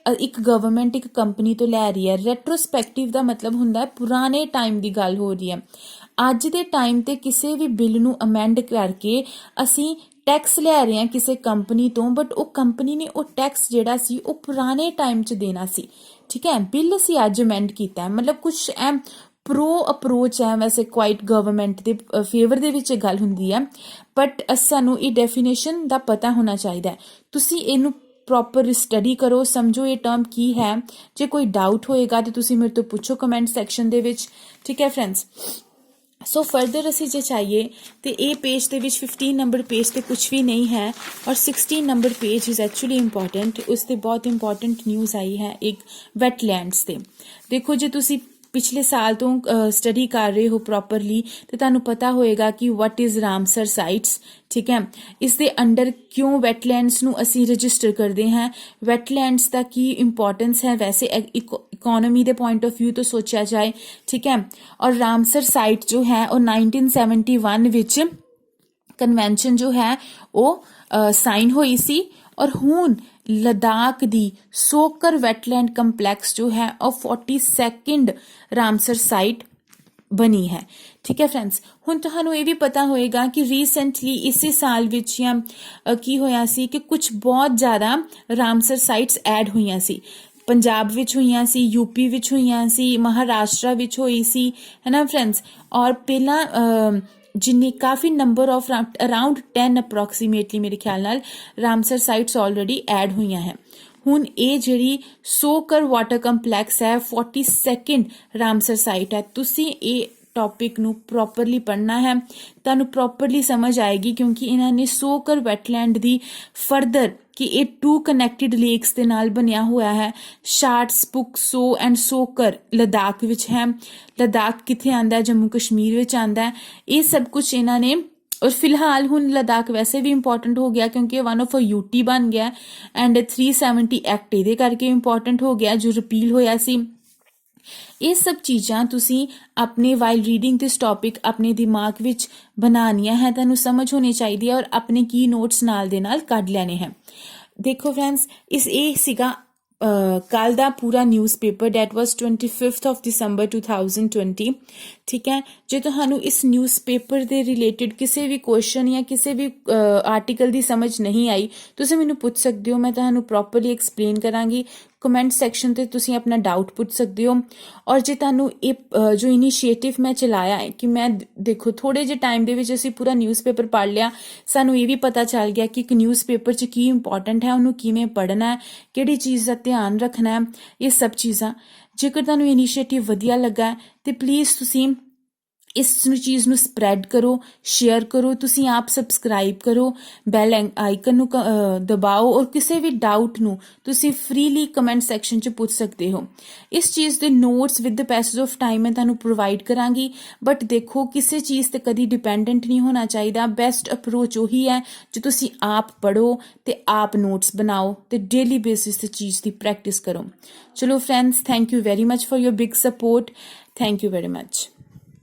ਇੱਕ ਗਵਰਨਮੈਂਟ ਇੱਕ ਕੰਪਨੀ ਤੋਂ ਲੈ ਰਹੀ ਹੈ। ਰੈਟਰੋਸਪੈਕਟਿਵ ਦਾ ਮਤਲਬ ਹੁੰਦਾ ਹੈ ਪੁਰਾਣੇ ਟਾਈਮ ਦੀ ਗੱਲ ਹੋ ਰਹੀ ਹੈ। ਅੱਜ ਦੇ ਟਾਈਮ ਤੇ ਕਿਸੇ ਵੀ ਬਿੱਲ ਨੂੰ ਅਮੈਂਡ ਕਰਕੇ ਅਸੀਂ ਟੈਕਸ ਲੈ ਰਹੇ ਹਾਂ ਕਿਸੇ ਕੰਪਨੀ ਤੋਂ, ਬਟ ਉਹ ਕੰਪਨੀ ਨੇ ਉਹ ਟੈਕਸ ਜਿਹੜਾ ਸੀ ਉਹ ਪੁਰਾਣੇ ਟਾਈਮ 'ਚ ਦੇਣਾ ਸੀ, ਠੀਕ ਹੈ। ਬਿੱਲ ਅਸੀਂ ਅੱਜ ਅਮੈਂਡ ਕੀਤਾ ਹੈ, ਮਤਲਬ ਕੁਛ ਐ ਪ੍ਰੋ ਅਪਰੋਚ ਹੈ, ਵੈਸੇ ਕੁਆਇਟ ਗਵਰਨਮੈਂਟ ਦੇ ਫੇਵਰ ਦੇ ਵਿੱਚ ਇਹ ਗੱਲ ਹੁੰਦੀ ਹੈ, ਬਟ ਸਾਨੂੰ ਇਹ ਡੈਫੀਨੇਸ਼ਨ ਦਾ ਪਤਾ ਹੋਣਾ ਚਾਹੀਦਾ ਹੈ। ਤੁਸੀਂ ਇਹਨੂੰ ਪ੍ਰੋਪਰ ਸਟੱਡੀ ਕਰੋ, ਸਮਝੋ ਇਹ ਟਰਮ ਕੀ ਹੈ। ਜੇ ਕੋਈ ਡਾਊਟ ਹੋਏਗਾ ਤਾਂ ਤੁਸੀਂ ਮੇਰੇ ਤੋਂ ਪੁੱਛੋ ਕਮੈਂਟ ਸੈਕਸ਼ਨ ਦੇ ਵਿੱਚ, ਠੀਕ ਹੈ ਫਰੈਂਡਸ। ਸੋ ਫਰਦਰ ਅਸੀਂ ਜੇ ਚਾਹੀਏ ਤੇ ਇਹ ਪੇਜ ਦੇ ਵਿੱਚ 15 ਨੰਬਰ ਪੇਜ ਤੇ ਕੁਝ ਵੀ ਨਹੀਂ ਹੈ, ਔਰ 16 number page is actually important. ਉਸ ਤੇ ਬਹੁਤ ਇੰਪੋਰਟੈਂਟ ਨਿਊਜ਼ ਆਈ ਹੈ ਇੱਕ ਵੈਟਲੈਂਡਸ ਤੇ। ਦੇਖੋ, ਜੇ ਤੁਸੀਂ ਪਿਛਲੇ ਸਾਲ ਤੋਂ ਸਟੱਡੀ ਕਰ ਰਹੇ ਹੋ ਪ੍ਰੋਪਰਲੀ ਤੇ ਤੁਹਾਨੂੰ ਪਤਾ ਹੋਏਗਾ ਕਿ ਵਾਟ ਇਜ਼ ਰਾਮਸਰ ਸਾਈਟਸ, ਠੀਕ ਹੈ। ਇਸ ਦੇ ਅੰਡਰ ਕਿਉਂ ਵੈਟਲੈਂਡਸ ਨੂੰ ਅਸੀਂ ਰਜਿਸਟਰ ਕਰਦੇ ਹਾਂ, ਵੈਟਲੈਂਡਸ ਦਾ ਕੀ ਇੰਪੋਰਟੈਂਸ ਹੈ ਵੈਸੇ ਇਕੋਨਮੀ ਦੇ ਪੁਆਇੰਟ ਆਫ ਵਿਊ ਤੋਂ ਸੋਚਿਆ ਜਾਏ, ਠੀਕ ਹੈ। ਔਰ ਰਾਮਸਰ ਸਾਈਟ ਜੋ ਹੈ ਉਹ 1971 ਵਿੱਚ ਕਨਵੈਨਸ਼ਨ ਜੋ ਹੈ ਉਹ ਸਾਈਨ ਹੋਈ ਸੀ, ਔਰ ਹੁਣ ਲਦਾਖ ਦੀ ਸੋਕਰ ਵੈਟਲੈਂਡ ਕੰਪਲੈਕਸ ਜੋ ਹੈ ਉਹ 42nd ਰਾਮਸਰ ਸਾਈਟ ਬਣੀ ਹੈ, ਠੀਕ ਹੈ ਫਰੈਂਡਸ। ਹੁਣ ਤੁਹਾਨੂੰ ਇਹ ਵੀ ਪਤਾ ਹੋਏਗਾ ਕਿ ਰੀਸੈਂਟਲੀ ਇਸੇ ਸਾਲ ਵਿੱਚ ਜਾਂ ਕੀ ਹੋਇਆ ਸੀ ਕਿ ਕੁਝ ਬਹੁਤ ਜ਼ਿਆਦਾ ਰਾਮਸਰ ਸਾਈਟਸ ਐਡ ਹੋਈਆਂ ਸੀ। ਪੰਜਾਬ ਵਿੱਚ ਹੋਈਆਂ ਸੀ, ਯੂਪੀ ਵਿੱਚ ਹੋਈਆਂ ਸੀ, ਮਹਾਰਾਸ਼ਟਰ ਵਿੱਚ ਹੋਈ ਸੀ, ਹੈ ਨਾ ਫਰੈਂਡਸ। ਔਰ ਪਹਿਲਾਂ ਜਿੰਨੀ ਕਾਫੀ ਨੰਬਰ ਆਫ ਅਰਾਊਂਡ 10 ਅਪਰੋਕਸੀਮੇਟਲੀ ਮੇਰੇ ਖਿਆਲ ਨਾਲ ਰਾਮਸਰ ਸਾਈਟਸ ਆਲਰੇਡੀ ਐਡ ਹੋਈਆਂ ਹੈ। ਹੁਣ ਇਹ ਜਿਹੜੀ ਸੋਕਰ ਵਾਟਰ ਕੰਪਲੈਕਸ ਹੈ 42nd ਰਾਮਸਰ ਸਾਈਟ ਹੈ। ਤੁਸੀਂ ਇਹ ਟੌਪਿਕ ਨੂੰ ਪ੍ਰੋਪਰਲੀ ਪੜ੍ਹਨਾ ਹੈ, ਤੁਹਾਨੂੰ ਪ੍ਰੋਪਰਲੀ ਸਮਝ ਆਏਗੀ, ਕਿਉਂਕਿ ਇਹਨਾਂ ਨੇ ਸੋਕਰ ਵੈਟਲੈਂਡ ਦੀ ਫਰਦਰ ਕਿ ਇਹ 2 ਕਨੈਕਟਿਡ ਲੇਕਸ ਦੇ ਨਾਲ ਬਣਿਆ ਹੋਇਆ ਹੈ। ਸ਼ਾਰਟਸਬੁਕ ਸੋ ਐਂਡ ਸੋਕਰ ਲਦਾਖ ਵਿੱਚ ਹੈ। ਲਦਾਖ ਕਿੱਥੇ ਆਉਂਦਾ ਹੈ? ਜੰਮੂ ਕਸ਼ਮੀਰ ਵਿੱਚ ਆਉਂਦਾ ਹੈ। ਇਹ ਸਭ ਕੁਝ ਇਹਨਾਂ ਨੇ, ਔਰ ਫਿਲਹਾਲ ਹੁਣ ਲਦਾਖ ਵੈਸੇ ਵੀ ਇੰਪੋਰਟੈਂਟ ਹੋ ਗਿਆ ਕਿਉਂਕਿ ਵਨ ਆਫ ਅ ਯੂਟੀ ਬਣ ਗਿਆ, ਐਂਡ 370 ਐਕਟ ਇਹਦੇ ਕਰਕੇ ਇੰਪੋਰਟੈਂਟ ਹੋ ਗਿਆ ਜੋ ਰਿਪੀਲ ਹੋਇਆ ਸੀ। ਇਹ ਸਭ ਚੀਜ਼ਾਂ ਤੁਸੀਂ ਆਪਣੇ ਵਾਈਲ ਰੀਡਿੰਗ ਦਿਸ ਟੌਪਿਕ ਆਪਣੇ ਦਿਮਾਗ ਵਿੱਚ ਬਣਾਉਣੀਆਂ ਹੈ, ਤੁਹਾਨੂੰ ਸਮਝ ਹੋਣੀ ਚਾਹੀਦੀ ਹੈ ਔਰ ਆਪਣੇ ਕੀ ਨੋਟਸ ਨਾਲ ਦੇ ਨਾਲ ਕੱਢ ਲੈਣੇ ਹੈ। ਦੇਖੋ ਫਰੈਂਡਸ, ਇਹ ਸੀਗਾ ਕੱਲ ਦਾ ਪੂਰਾ newspaper, that was 25th of December 2020। ਠੀਕ ਹੈ, ਜੇ ਤੁਹਾਨੂੰ ਇਸ ਨਿਊਜ਼ਪੇਪਰ ਦੇ ਰਿਲੇਟਡ ਕਿਸੇ ਵੀ ਕੁਐਸਚਨ ਜਾਂ ਕਿਸੇ ਵੀ ਆਰਟੀਕਲ ਦੀ ਸਮਝ ਨਹੀਂ ਆਈ, ਤੁਸੀਂ ਮੈਨੂੰ ਪੁੱਛ ਸਕਦੇ ਹੋ, ਮੈਂ ਤੁਹਾਨੂੰ ਪ੍ਰੋਪਰਲੀ ਐਕਸਪਲੇਨ ਕਰਾਂਗੀ। ਕਮੈਂਟ ਸੈਕਸ਼ਨ ਤੇ ਤੁਸੀਂ ਆਪਣਾ ਡਾਊਟ ਪੁੱਛ ਸਕਦੇ ਹੋ। ਔਰ ਜੇ ਤੁਹਾਨੂੰ ਇਹ ਜੋ ਇਨੀਸ਼ੀਏਟਿਵ ਮੈਂ ਚਲਾਇਆ ਹੈ ਕਿ ਮੈਂ ਦੇਖੋ ਥੋੜੇ ਜਿਹੇ ਟਾਈਮ ਦੇ ਵਿੱਚ ਅਸੀਂ ਪੂਰਾ ਨਿਊਜ਼ਪੇਪਰ ਪੜ੍ਹ ਲਿਆ, ਸਾਨੂੰ ਇਹ ਵੀ ਪਤਾ ਚੱਲ ਗਿਆ ਕਿ ਇੱਕ ਨਿਊਜ਼ਪੇਪਰ 'ਚ ਕੀ ਇੰਪੋਰਟੈਂਟ ਹੈ, ਉਹਨੂੰ ਕਿਵੇਂ ਪੜ੍ਹਨਾ ਹੈ, ਕਿਹੜੀ ਚੀਜ਼ ਦਾ ਧਿਆਨ ਰੱਖਣਾ ਹੈ, ਇਹ ਸਭ ਚੀਜ਼ਾਂ। ਜੇਕਰ ਤੁਹਾਨੂੰ ਇਨੀਸ਼ੀਏਟਿਵ ਵਧੀਆ ਲੱਗਾ ਤੇ ਪਲੀਜ਼ ਤੁਸੀਂ ਇਸ ਚੀਜ਼ ਨੂੰ ਸਪਰੈਡ ਕਰੋ, ਸ਼ੇਅਰ ਕਰੋ, ਤੁਸੀਂ ਆਪ ਸਬਸਕ੍ਰਾਈਬ ਕਰੋ, ਬੈਲ ਆਈਕਨ ਨੂੰ ਦਬਾਓ ਔਰ ਕਿਸੇ ਵੀ ਡਾਊਟ ਨੂੰ ਤੁਸੀਂ ਫ੍ਰੀਲੀ ਕਮੈਂਟ ਸੈਕਸ਼ਨ 'ਚ ਪੁੱਛ ਸਕਦੇ ਹੋ। ਇਸ ਚੀਜ਼ ਦੇ notes with the passage of time ਮੈਂ ਤੁਹਾਨੂੰ ਪ੍ਰੋਵਾਈਡ ਕਰਾਂਗੀ, ਬਟ ਦੇਖੋ ਕਿਸੇ ਚੀਜ਼ ਤੇ ਕਦੀ ਡਿਪੈਂਡੈਂਟ ਨਹੀਂ ਹੋਣਾ ਚਾਹੀਦਾ। ਬੈਸਟ ਅਪਰੋਚ ਉਹੀ ਹੈ ਜੋ ਤੁਸੀਂ ਆਪ ਪੜ੍ਹੋ ਤੇ ਆਪ ਨੋਟਸ ਬਣਾਓ ਤੇ ਡੇਲੀ ਬੇਸਿਸ ਤੇ ਚੀਜ਼ ਦੀ ਪ੍ਰੈਕਟਿਸ ਕਰੋ। ਚਲੋ friends, thank you very much for your big support. Thank you very much.